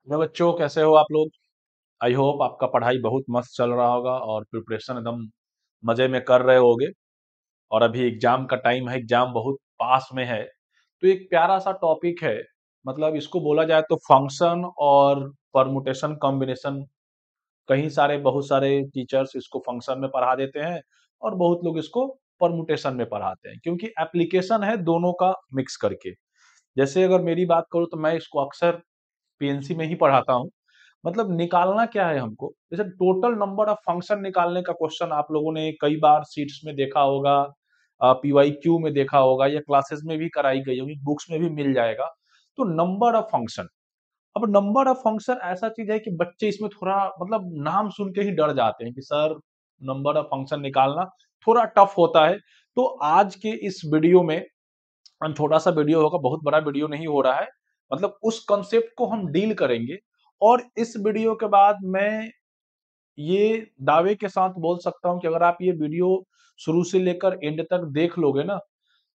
तो बच्चों कैसे हो आप लोग। आई होप आपका पढ़ाई बहुत मस्त चल रहा होगा और प्रिपरेशन एकदम मजे में कर रहे होगे। और अभी एग्जाम का टाइम है, एग्जाम बहुत पास में है। तो एक प्यारा सा टॉपिक है, मतलब इसको बोला जाए तो फंक्शन और परमुटेशन कॉम्बिनेशन। कहीं सारे बहुत सारे टीचर्स इसको फंक्शन में पढ़ा देते हैं और बहुत लोग इसको परमुटेशन में पढ़ाते हैं, क्योंकि एप्लीकेशन है दोनों का मिक्स करके। जैसे अगर मेरी बात करूँ तो मैं इसको अक्सर पीएनसी में ही पढ़ाता हूँ। मतलब निकालना क्या है हमको, जैसे टोटल नंबर ऑफ फंक्शन निकालने का क्वेश्चन आप लोगों ने कई बार शीट्स में देखा होगा, पीवाईक्यू में देखा होगा, या क्लासेस में भी कराई गई होगी, बुक्स में भी मिल जाएगा। तो नंबर ऑफ फंक्शन, अब नंबर ऑफ फंक्शन ऐसा चीज है कि बच्चे इसमें थोड़ा मतलब नाम सुन के ही डर जाते हैं कि सर नंबर ऑफ फंक्शन निकालना थोड़ा टफ होता है। तो आज के इस वीडियो में छोटा सा वीडियो होगा, बहुत बड़ा वीडियो नहीं हो रहा है। मतलब उस कॉन्सेप्ट को हम डील करेंगे। और इस वीडियो के बाद मैं ये दावे के साथ बोल सकता हूं कि अगर आप ये वीडियो शुरू से लेकर एंड तक देख लोगे ना,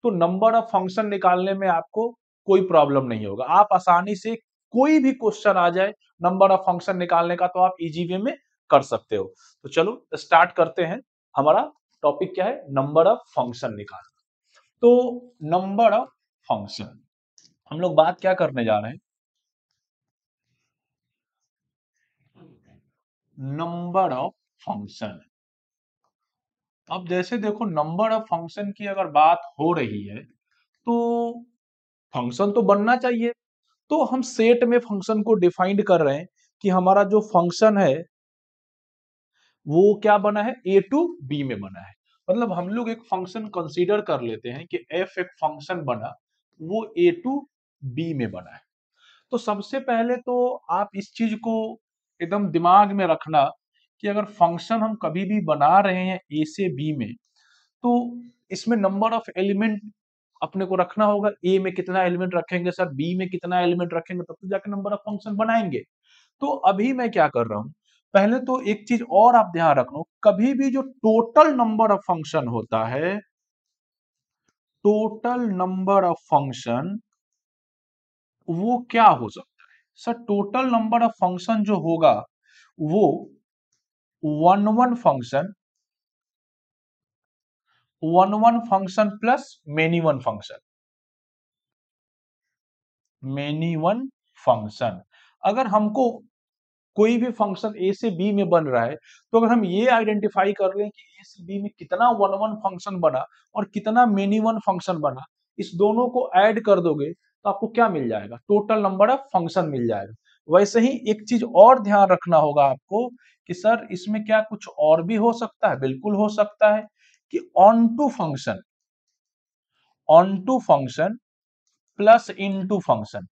तो नंबर ऑफ फंक्शन निकालने में आपको कोई प्रॉब्लम नहीं होगा। आप आसानी से कोई भी क्वेश्चन आ जाए नंबर ऑफ फंक्शन निकालने का, तो आप इजी वे में कर सकते हो। तो चलो स्टार्ट करते हैं। हमारा टॉपिक क्या है? नंबर ऑफ फंक्शन निकालना। तो नंबर ऑफ फंक्शन, हम लोग बात क्या करने जा रहे हैं? Number of function. अब जैसे देखो, नंबर ऑफ फंक्शन की अगर बात हो रही है तो फंक्शन तो बनना चाहिए। तो हम सेट में फंक्शन को डिफाइंड कर रहे हैं कि हमारा जो फंक्शन है वो क्या बना है, ए टू बी में बना है। मतलब हम लोग एक फंक्शन कंसीडर कर लेते हैं कि एफ एक फंक्शन बना, वो ए टू बी में बना है। तो सबसे पहले तो आप इस चीज को एकदम दिमाग में रखना कि अगर फंक्शन हम कभी भी बना रहे हैं ए से बी में, तो इसमें नंबर ऑफ एलिमेंट अपने को रखना होगा। ए में कितना एलिमेंट रखेंगे सर, बी में कितना एलिमेंट रखेंगे, तब तो जाके नंबर ऑफ फंक्शन बनाएंगे। तो अभी मैं क्या कर रहा हूं, पहले तो एक चीज और आप ध्यान रखना, कभी भी जो टोटल नंबर ऑफ फंक्शन होता है, टोटल नंबर ऑफ फंक्शन वो क्या हो सकता है sir? Total number of function जो होगा वो one one function, one one function plus many one function, many one function. अगर हमको कोई भी फंक्शन ए से बी में बन रहा है, तो अगर हम ये आइडेंटिफाई कर लें कि ए से बी में कितना वन वन फंक्शन बना और कितना मेनी वन फंक्शन बना, इस दोनों को ऐड कर दोगे तो आपको क्या मिल जाएगा? टोटल नंबर ऑफ फंक्शन मिल जाएगा। वैसे ही एक चीज और ध्यान रखना होगा आपको कि सर इसमें क्या कुछ और भी हो सकता है? बिल्कुल हो सकता है कि onto function, onto function plus into function,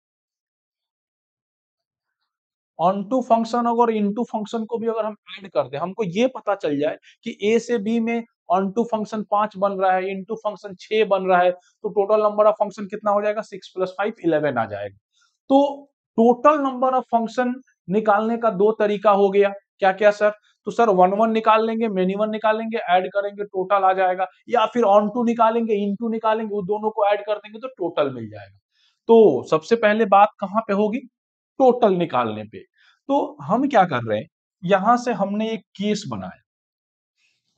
onto function और इनटू फंक्शन को भी अगर हम ऐड कर दें, हमको ये पता चल जाए कि ए से बी में ऑन टू फंक्शन 5 बन रहा है, इनटू फंक्शन 6 बन रहा है, तो टोटल नंबर ऑफ फंक्शन कितना हो जाएगा? 6 प्लस 5 11 आ जाएगा। तो टोटल नंबर ऑफ फंक्शन निकालने का दो तरीका हो गया। क्या क्या सर? तो सर वन वन निकाल लेंगे, मेनी वन निकालेंगे, ऐड करेंगे टोटल आ जाएगा, या फिर ऑन टू निकालेंगे, इन टू निकालेंगे, वो दोनों को ऐड कर देंगे तो टोटल मिल जाएगा। तो सबसे पहले बात कहां पे होगी? टोटल निकालने पे। तो हम क्या कर रहे हैं, यहां से हमने एक केस बनाया।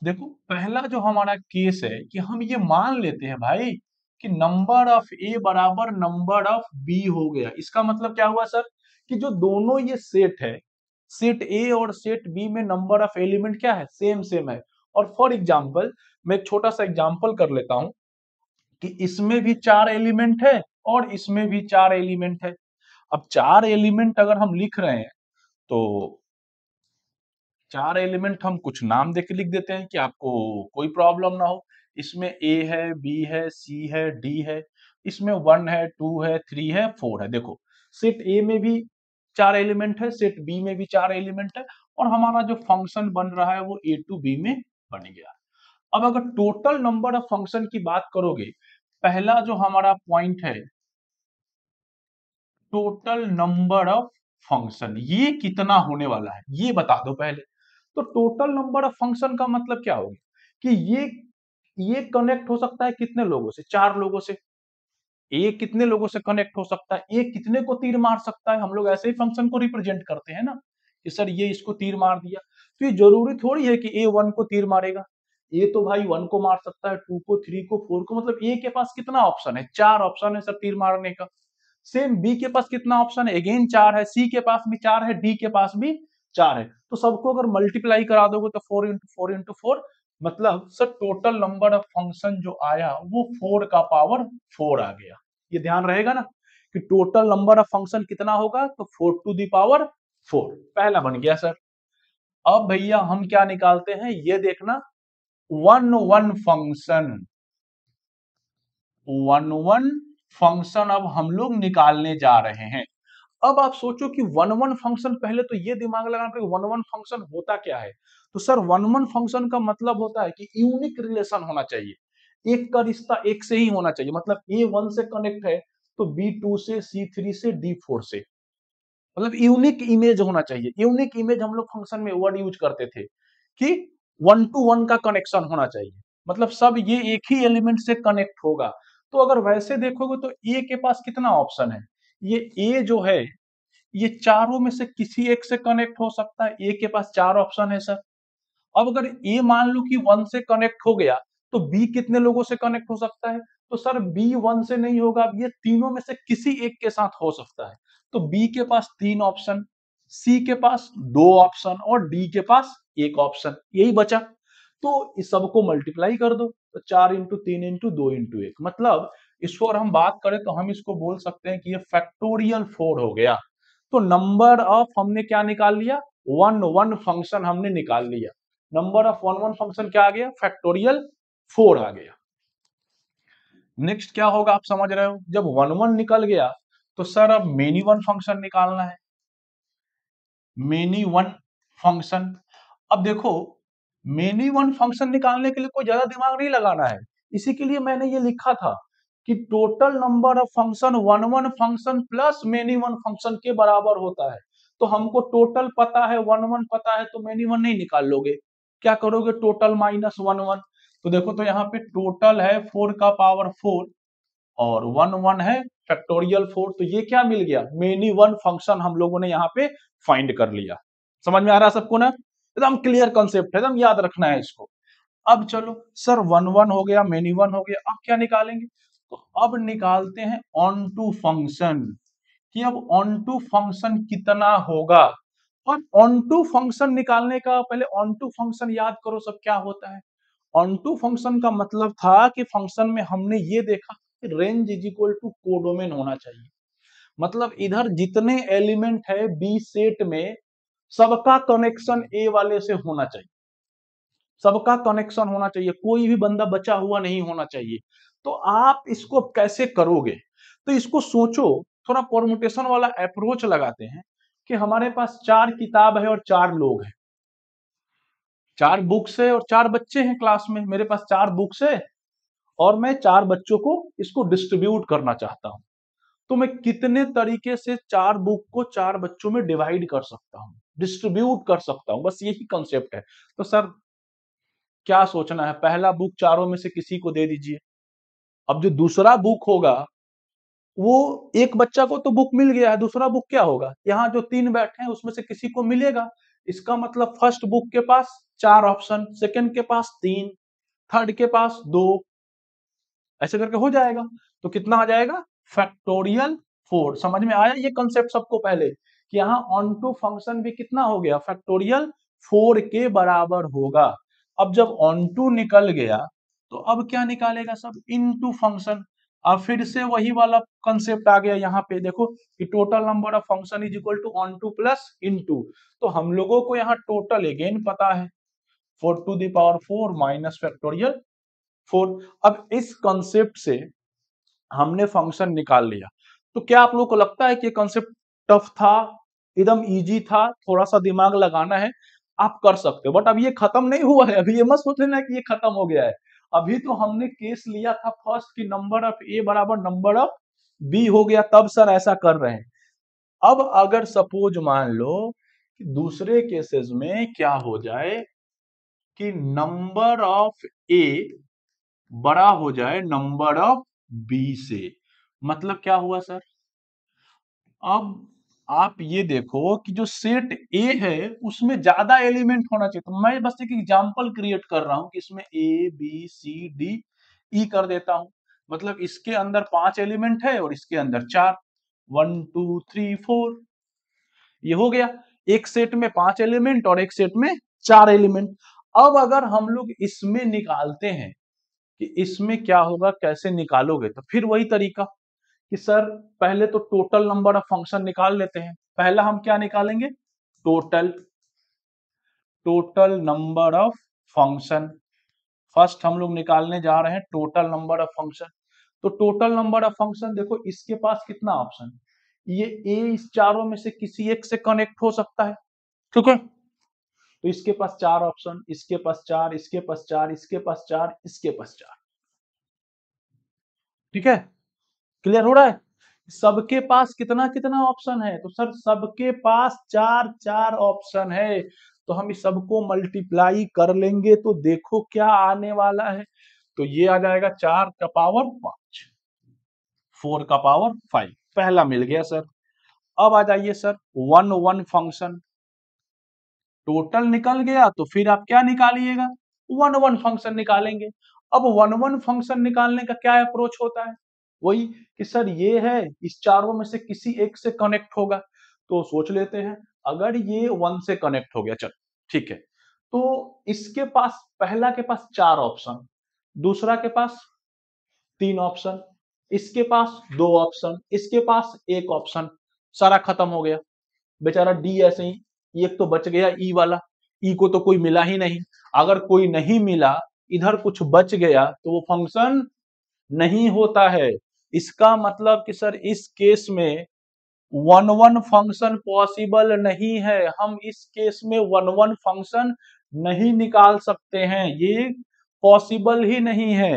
देखो पहला जो हमारा केस है कि हम ये मान लेते हैं भाई कि नंबर ऑफ ए बराबर नंबर ऑफ बी हो गया। इसका मतलब क्या हुआ सर कि जो दोनों ये सेट है, सेट ए और सेट बी में नंबर ऑफ एलिमेंट क्या है? सेम सेम है। और फॉर एग्जांपल मैं एक छोटा सा एग्जांपल कर लेता हूं कि इसमें भी 4 एलिमेंट है और इसमें भी 4 एलिमेंट है। अब 4 एलिमेंट अगर हम लिख रहे हैं तो 4 एलिमेंट हम कुछ नाम देके लिख देते हैं कि आपको कोई प्रॉब्लम ना हो। इसमें ए है, बी है, सी है, डी है, इसमें 1 है, 2 है, 3 है, 4 है। देखो सेट ए में भी 4 एलिमेंट है, सेट बी में भी 4 एलिमेंट है, और हमारा जो फंक्शन बन रहा है वो ए टू बी में बन गया। अब अगर टोटल नंबर ऑफ फंक्शन की बात करोगे, पहला जो हमारा पॉइंट है, टोटल नंबर ऑफ फंक्शन ये कितना होने वाला है ये बता दो पहले। तो टोटल नंबर ऑफ फंक्शन का मतलब क्या होगा कि ये कनेक्ट हो सकता है कितने लोगों से? 4 लोगों से। ए कितने लोगों से कनेक्ट हो सकता है, ए कितने को तीर मार सकता है, हम लोग ऐसे ही फंक्शन को रिप्रेजेंट करते हैं ना कि सर ये इसको तीर मार दिया। तो ये जरूरी थोड़ी है कि ए 1 को तीर मारेगा, ए तो भाई 1 को मार सकता है, 2 को, 3 को, 4 को, मतलब ए के पास कितना ऑप्शन है, 4 ऑप्शन है सर तीर मारने का। सेम बी के पास कितना ऑप्शन है, अगेन 4 है, सी के पास भी 4 है, डी के पास भी 4 है। तो सबको अगर मल्टीप्लाई करा दोगे तो 4 इंटू 4 इंटू 4, मतलब sir total number of function जो आया वो 4 का पावर 4 आ गया। ये ध्यान रहेगा ना कि टोटल नंबर ऑफ फंक्शन कितना होगा, तो 4 टू द पावर 4, पहला बन गया सर। अब भैया हम क्या निकालते हैं, ये देखना, one one function, one one function अब हम लोग निकालने जा रहे हैं। अब आप सोचो कि वन वन फंक्शन, पहले तो ये दिमाग लगाना पड़ेगा वन वन फंक्शन होता क्या है। तो सर वन वन फंक्शन का मतलब होता है कि यूनिक रिलेशन होना चाहिए, एक का रिश्ता एक से ही होना चाहिए, मतलब ए 1 से कनेक्ट है तो बी 2 से, सी 3 से, डी 4 से, मतलब यूनिक इमेज होना चाहिए। यूनिक इमेज हम लोग फंक्शन में वर्ड यूज करते थे कि 1 टू 1 का कनेक्शन होना चाहिए, मतलब सब ये एक ही एलिमेंट से कनेक्ट होगा। तो अगर वैसे देखोगे तो ए के पास कितना ऑप्शन है, ये ए जो है ये चारों में से किसी एक से कनेक्ट हो सकता है, ए के पास 4 ऑप्शन है सर। अब अगर ए मान लो कि 1 से कनेक्ट हो गया तो बी कितने लोगों से कनेक्ट हो सकता है, तो सर बी 1 से नहीं होगा, अब ये तीनों में से किसी एक के साथ हो सकता है। तो बी के पास 3 ऑप्शन, सी के पास 2 ऑप्शन और डी के पास 1 ऑप्शन, यही बचा। तो इस सबको मल्टीप्लाई कर दो, तो 4 इंटू 3 इंटू 2 इंटू 1, मतलब इसको अगर हम बात करें तो हम इसको बोल सकते हैं कि ये फैक्टोरियल 4 हो गया। तो नंबर ऑफ हमने क्या निकाल लिया, वन वन फंक्शन हमने निकाल लिया। Number of one one function क्या आ गया, फैक्टोरियल 4 आ गया। नेक्स्ट क्या होगा आप समझ रहे हो, जब वन वन निकल गया तो सर अब मेनी वन फंक्शन निकालना है, मेनी वन फंक्शन। अब देखो, मेनी वन फंक्शन निकालने के लिए कोई ज्यादा दिमाग नहीं लगाना है, इसी के लिए मैंने ये लिखा था कि total number of function one one function plus many one function के बराबर होता है। तो हमको टोटल पता है, वन वन पता है, तो मेनी वन नहीं निकाल लोगे, क्या करोगे, टोटल माइनस वन वन। तो देखो, तो यहाँ पे टोटल है 4 का पावर 4 और वन वन है फैक्टोरियल 4, तो ये क्या मिल गया, मेनी वन फंक्शन हम लोगों ने यहाँ पे फाइंड कर लिया। समझ में आ रहा है सबको ना, एकदम क्लियर कॉन्सेप्ट है, एकदम याद रखना है इसको। अब चलो सर वन वन हो गया, मेनी वन हो गया, अब क्या निकालेंगे, तो अब निकालते हैं ऑन टू फंक्शन, कि अब ऑन टू फंक्शन कितना होगा। और ऑन टू फंक्शन निकालने का पहले ऑन टू फंक्शन याद करो सब क्या होता है। ऑन टू फंक्शन का मतलब था कि फंक्शन में हमने ये देखा कि range is equal to codomain होना चाहिए, मतलब इधर जितने एलिमेंट है बी सेट में सबका कनेक्शन ए वाले से होना चाहिए, सबका कनेक्शन होना चाहिए, कोई भी बंदा बचा हुआ नहीं होना चाहिए। तो आप इसको कैसे करोगे, तो इसको सोचो, थोड़ा परमुटेशन वाला अप्रोच लगाते हैं कि हमारे पास 4 किताब है और 4 लोग हैं, 4 बुक्स है और 4 बच्चे हैं क्लास में, मेरे पास 4 बुक्स है और मैं 4 बच्चों को इसको डिस्ट्रीब्यूट करना चाहता हूं। तो मैं कितने तरीके से 4 बुक को 4 बच्चों में डिवाइड कर सकता हूं, डिस्ट्रीब्यूट कर सकता हूं, बस यही कॉन्सेप्ट है। तो सर क्या सोचना है, पहला बुक चारों में से किसी को दे दीजिए, अब जो दूसरा बुक होगा वो, एक बच्चा को तो बुक मिल गया है, दूसरा बुक क्या होगा, यहाँ जो 3 बैठे हैं उसमें से किसी को मिलेगा। इसका मतलब फर्स्ट बुक के पास 4 ऑप्शन, सेकंड के पास 3, थर्ड के पास 2, ऐसे करके हो जाएगा। तो कितना आ जाएगा, फैक्टोरियल 4। समझ में आया ये कंसेप्ट सबको पहले, कि यहाँ ऑन टू फंक्शन भी कितना हो गया, फैक्टोरियल 4 के बराबर होगा। अब जब ऑन टू निकल गया तो अब क्या निकालेगा सब, इनटू फंक्शन। अब फिर से वही वाला कंसेप्ट आ गया यहाँ पे, देखो कि total number of function is equal to onto plus into. तो हम लोगों को यहाँ टोटल अगेन पता है, 4 to the power 4 minus factorial 4। अब इस कंसेप्ट से हमने फंक्शन निकाल लिया। तो क्या आप लोगों को लगता है कि ये कंसेप्ट टफ था, एकदम इजी था, थोड़ा सा दिमाग लगाना है, आप कर सकते हो। बट अब ये खत्म नहीं हुआ है, अभी ये मत सोच लेना कि ये खत्म हो गया है। अभी तो हमने केस लिया था फर्स्ट की नंबर ऑफ ए बराबर नंबर ऑफ बी हो गया, तब सर ऐसा कर रहे हैं। अब अगर सपोज मान लो कि दूसरे केसेस में क्या हो जाए कि नंबर ऑफ ए बड़ा हो जाए नंबर ऑफ बी से, मतलब क्या हुआ सर? अब आप ये देखो कि जो सेट ए है उसमें ज्यादा एलिमेंट होना चाहिए, तो मैं बस एक एग्जांपल क्रिएट कर रहा हूं कि इसमें A B C D E कर देता हूं। मतलब इसके अंदर 5 एलिमेंट है और इसके अंदर 4, 1 2 3 4, ये हो गया। एक सेट में 5 एलिमेंट और एक सेट में 4 एलिमेंट। अब अगर हम लोग इसमें निकालते हैं कि इसमें क्या होगा, कैसे निकालोगे, तो फिर वही तरीका कि सर पहले तो टोटल नंबर ऑफ फंक्शन निकाल लेते हैं। पहला हम क्या निकालेंगे? Total total number of function. First हम लोग निकालने जा रहे हैं टोटल नंबर ऑफ फंक्शन। तो टोटल नंबर ऑफ फंक्शन देखो, इसके पास कितना ऑप्शन, ये ए इस चारों में से किसी एक से कनेक्ट हो सकता है, ठीक है। तो इसके पास 4 ऑप्शन, इसके पास 4, इसके पास 4, इसके पास 4, इसके पास 4, ठीक है। क्लियर हो रहा है? सबके पास कितना कितना ऑप्शन है? तो सर सबके पास 4 4 ऑप्शन है। तो हम इस सबको मल्टीप्लाई कर लेंगे तो देखो क्या आने वाला है। तो ये आ जाएगा 4 का पावर 5, 4 का पावर 5, पहला मिल गया सर। अब आ जाइए सर 1 1 फंक्शन। टोटल निकल गया तो फिर आप क्या निकालिएगा? 1 1 फंक्शन निकालेंगे। अब 1 1 फंक्शन निकालने का क्या अप्रोच होता है? वही कि सर ये है, इस चारों में से किसी एक से कनेक्ट होगा। तो सोच लेते हैं, अगर ये 1 से कनेक्ट हो गया, चल ठीक है, तो इसके पास, पहला के पास 4 ऑप्शन, दूसरा के पास 3 ऑप्शन, इसके पास 2 ऑप्शन, इसके पास 1 ऑप्शन, सारा खत्म हो गया। बेचारा डी ऐसे ही एक तो बच गया, ई वाला, ई को तो कोई मिला ही नहीं। अगर कोई नहीं मिला, इधर कुछ बच गया, तो वो फंक्शन नहीं होता है। इसका मतलब कि सर इस केस में 1 1 फंक्शन पॉसिबल नहीं है। हम इस केस में 1 1 फंक्शन नहीं निकाल सकते हैं, ये पॉसिबल ही नहीं है।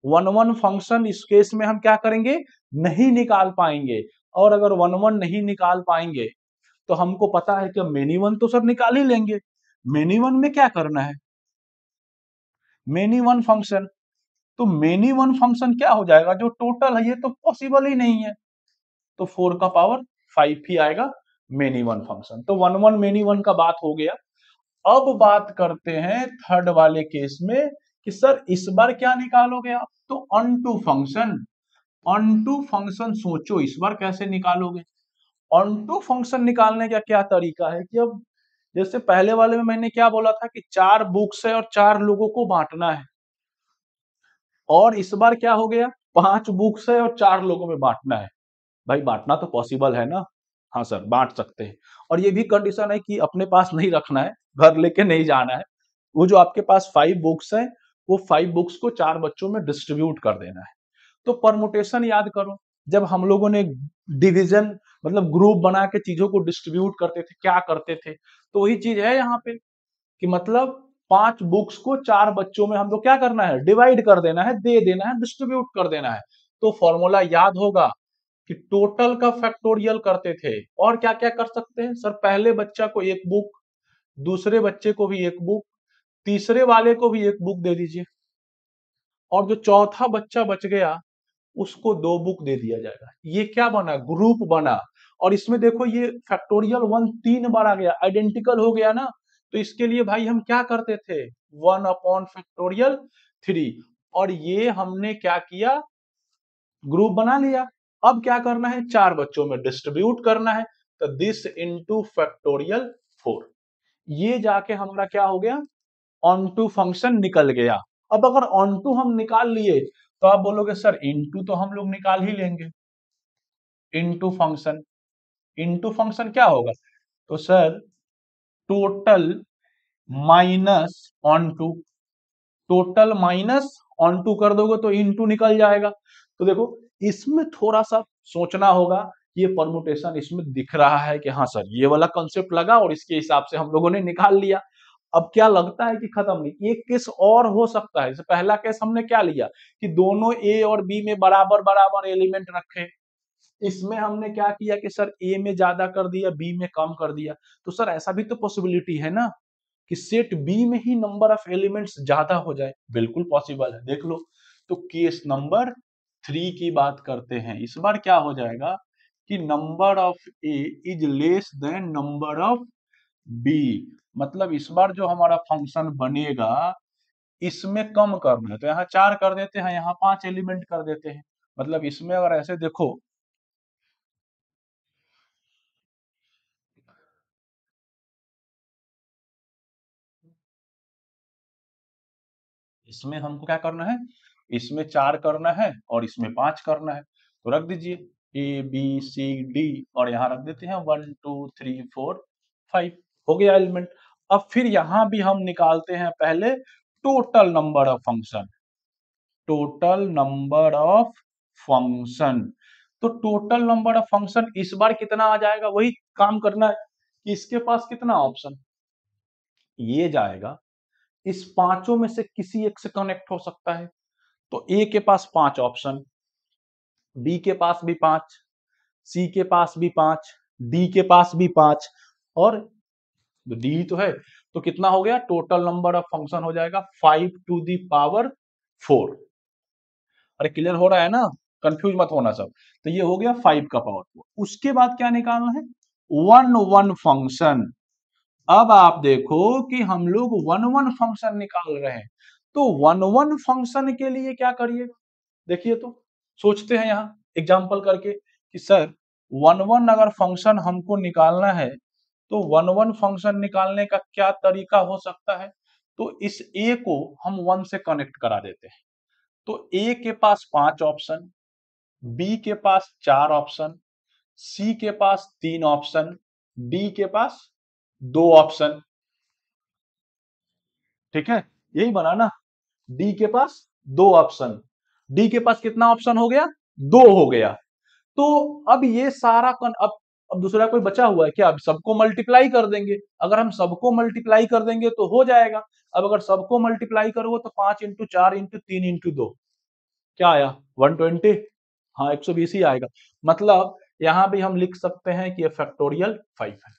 1 1 फंक्शन इस केस में हम क्या करेंगे? नहीं निकाल पाएंगे। और अगर 1 1 नहीं निकाल पाएंगे तो हमको पता है कि मेनी वन तो सर निकाल ही लेंगे। मेनी वन में क्या करना है? Many one function. तो मेनी वन फंक्शन क्या हो जाएगा? जो टोटल है ये तो पॉसिबल ही नहीं है। तो 4 का पावर 5 ही आएगा मेनी वन फंक्शन। तो 1 1 मेनी वन का बात हो गया। अब बात करते हैं थर्ड वाले केस में कि सर इस बार क्या निकालोगे आप? तो ऑन फंक्शन। ऑन फंक्शन सोचो इस बार कैसे निकालोगे? ऑन फंक्शन निकालने का क्या तरीका है कि अब जैसे पहले वाले में मैंने क्या बोला था कि 4 बुक्स है और 4 लोगों को बांटना है, और इस बार क्या हो गया? 5 बुक्स है और 4 लोगों में बांटना है। भाई बांटना तो पॉसिबल है ना? हाँ सर, बांट सकते हैं। और ये भी कंडीशन है कि अपने पास नहीं रखना है, घर लेके नहीं जाना है। वो जो आपके पास 5 बुक्स है, वो 5 बुक्स को 4 बच्चों में डिस्ट्रीब्यूट कर देना है। तो परमुटेशन याद करो, जब हम लोगों ने डिवीजन मतलब ग्रुप बना के चीजों को डिस्ट्रीब्यूट करते थे, क्या करते थे? तो वही चीज है यहाँ पे कि मतलब 5 बुक्स को 4 बच्चों में हमको क्या करना है? डिवाइड कर देना है, दे देना है, डिस्ट्रीब्यूट कर देना है। तो फॉर्मूला याद होगा कि टोटल का फैक्टोरियल करते थे। और क्या क्या कर सकते हैं सर? पहले बच्चा को 1 बुक, दूसरे बच्चे को भी 1 बुक, तीसरे वाले को भी 1 बुक दे दीजिए, और जो चौथा बच्चा बच गया उसको 2 बुक दे दिया जाएगा। ये क्या बना? ग्रुप बना। और इसमें देखो ये फैक्टोरियल 1 3 बार आ गया, आइडेंटिकल हो गया ना। तो इसके लिए भाई हम क्या करते थे? 1 अपॉन फैक्टोरियल 3। और ये हमने क्या किया? ग्रुप बना लिया। अब क्या करना है? 4 बच्चों में डिस्ट्रीब्यूट करना है। तो दिस इंटू फैक्टोरियल 4, ये जाके हमारा क्या हो गया? ऑन टू फंक्शन निकल गया। अब अगर ऑन टू हम निकाल लिए तो आप बोलोगे सर इनटू तो हम लोग निकाल ही लेंगे। इनटू फंक्शन, इनटू फंक्शन क्या होगा? तो sir total minus onto, total minus onto कर दोगे तो इनटू निकल जाएगा। तो देखो इसमें थोड़ा सा सोचना होगा। ये परमुटेशन इसमें दिख रहा है कि हाँ सर ये वाला कंसेप्ट लगा और इसके हिसाब से हम लोगों ने निकाल लिया। अब क्या लगता है कि खत्म नहीं, एक केस और हो सकता है। जैसे पहला केस हमने क्या लिया कि दोनों ए और बी में बराबर बराबर एलिमेंट रखे। इसमें हमने क्या किया कि सर ए में ज्यादा कर दिया, बी में कम कर दिया। तो सर ऐसा भी तो पॉसिबिलिटी है ना कि सेट बी में ही नंबर ऑफ एलिमेंट्स ज्यादा हो जाए? बिल्कुल पॉसिबल है, देख लो। तो केस नंबर 3 की बात करते हैं, इस बार क्या हो जाएगा कि number of A is less than number of B. मतलब इस बार जो हमारा फंक्शन बनेगा इसमें कम करना है, तो यहाँ 4 कर देते हैं, यहाँ 5 एलिमेंट कर देते हैं। मतलब इसमें अगर ऐसे देखो, इसमें हमको क्या करना है, इसमें 4 करना है और इसमें 5 करना है, तो रख दीजिए ए बी सी डी और यहाँ रख देते हैं 1 2 3 4 5, हो गया एलिमेंट। अब फिर यहाँ भी हम निकालते हैं पहले total number of function, total number of function. तो टोटल नंबर ऑफ फंक्शन इस बार कितना आ जाएगा, वही काम करना है कि इसके पास कितना ऑप्शन, ये जाएगा इस पांचों में से किसी एक से कनेक्ट हो सकता है। तो ए के पास 5 ऑप्शन, बी के पास भी 5, सी के पास भी 5, डी के पास भी 5 और डी तो है, तो कितना हो गया, टोटल नंबर ऑफ फंक्शन हो जाएगा 5 टू दी पावर 4। अरे क्लियर हो रहा है ना, कंफ्यूज मत होना सब। तो ये हो गया 5 का पावर 4। उसके बाद क्या निकालना है, वन वन फंक्शन। अब आप देखो कि हम लोग वन वन फंक्शन निकाल रहे हैं, तो वन वन फंक्शन के लिए क्या करिए, देखिए तो सोचते हैं यहाँ एग्जांपल करके कि सर वन वन अगर फंक्शन हमको निकालना है तो वन वन फंक्शन निकालने का क्या तरीका हो सकता है। तो इस ए को हम 1 से कनेक्ट करा देते हैं, तो ए के पास 5 ऑप्शन, बी के पास 4 ऑप्शन, सी के पास 3 ऑप्शन, डी के पास 2 ऑप्शन। ठीक है, यही बना ना, डी के पास 2 ऑप्शन, डी के पास कितना ऑप्शन हो गया, 2 हो गया। तो अब ये सारा अब दूसरा कोई बचा हुआ है क्या, अब सबको मल्टीप्लाई कर देंगे, अगर हम सबको मल्टीप्लाई कर देंगे तो हो जाएगा। अब अगर सबको मल्टीप्लाई करोगे तो 5 इंटू 4 इंटू 3 इंटू 2 क्या आया, 120। हाँ 120 ही आएगा। मतलब यहां भी हम लिख सकते हैं कि ये फैक्टोरियल 5 है,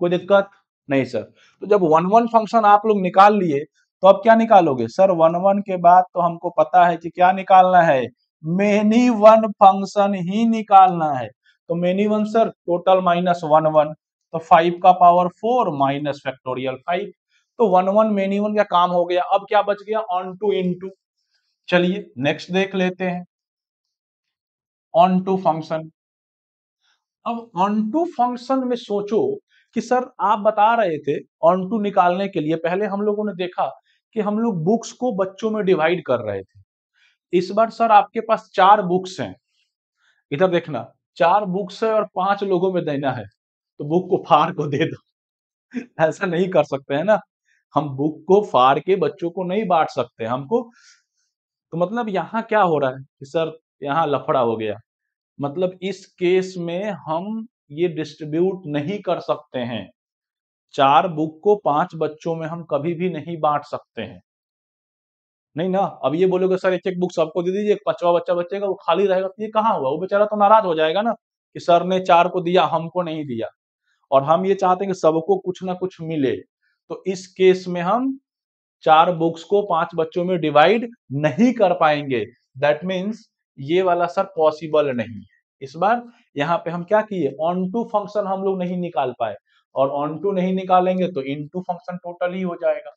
कोई दिक्कत नहीं सर। तो जब वन वन फंक्शन आप लोग निकाल लिए तो अब क्या निकालोगे सर, वन वन के बाद तो हमको पता है कि क्या निकालना है, मेनी वन फंक्शन ही निकालना है। तो many one sir total minus one one, तो 5 का पावर 4 माइनस फैक्टोरियल 5। तो वन वन मेनी वन का काम हो गया। अब क्या बच गया, ऑन टू इनटू। चलिए नेक्स्ट देख लेते हैं, ऑन टू फंक्शन। अब ऑनटू फंक्शन में सोचो कि सर आप बता रहे थे ऑनटू निकालने के लिए पहले हम लोगों ने देखा कि हम लोग बुक्स को बच्चों में डिवाइड कर रहे थे। इस बार सर आपके पास 4 बुक्स हैं, इधर देखना 4 बुक्स है और 5 लोगों में देना है, तो बुक को फाड़ को दे दो। ऐसा नहीं कर सकते है ना, हम बुक को फाड़ के बच्चों को नहीं बांट सकते हमको। तो मतलब यहाँ क्या हो रहा है कि सर यहाँ लफड़ा हो गया, मतलब इस केस में हम ये डिस्ट्रीब्यूट नहीं कर सकते हैं, 4 बुक को 5 बच्चों में हम कभी भी नहीं बांट सकते हैं। नहीं ना, अब ये बोलोगे सर एक एक बुक सबको दे दीजिए, 5वां बच्चा बचेगा वो खाली रहेगा, तो ये कहाँ हुआ, वो बेचारा तो नाराज हो जाएगा ना कि सर ने 4 को दिया हमको नहीं दिया। और हम ये चाहते हैं कि सबको कुछ ना कुछ मिले, तो इस केस में हम 4 बुक्स को 5 बच्चों में डिवाइड नहीं कर पाएंगे। दैट मीन्स ये वाला सर पॉसिबल नहीं है। इस बार यहाँ पे हम क्या किए, ऑन टू फंक्शन हम लोग नहीं निकाल पाए, और ऑन टू नहीं निकालेंगे तो इनटू फंक्शन टोटल ही हो जाएगा।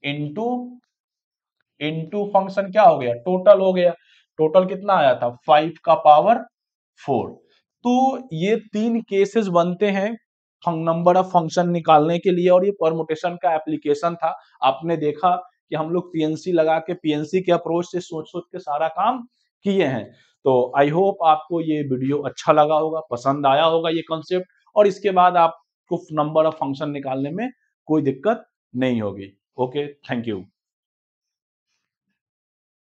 इनटू इनटू फंक्शन क्या हो गया, टोटल हो गया। टोटल कितना आया था, 5 का पावर 4। तो ये 3 केसेस बनते हैं नंबर ऑफ फंक्शन निकालने के लिए, और ये परमुटेशन का एप्लीकेशन था। आपने देखा कि हम लोग पीएनसी लगा के पीएनसी के अप्रोच से सोच सोच के सारा काम किए हैं। तो आई होप आपको ये वीडियो अच्छा लगा होगा, पसंद आया होगा ये कॉन्सेप्ट, और इसके बाद आपको नंबर ऑफ फंक्शन निकालने में कोई दिक्कत नहीं होगी। Okay, thank you.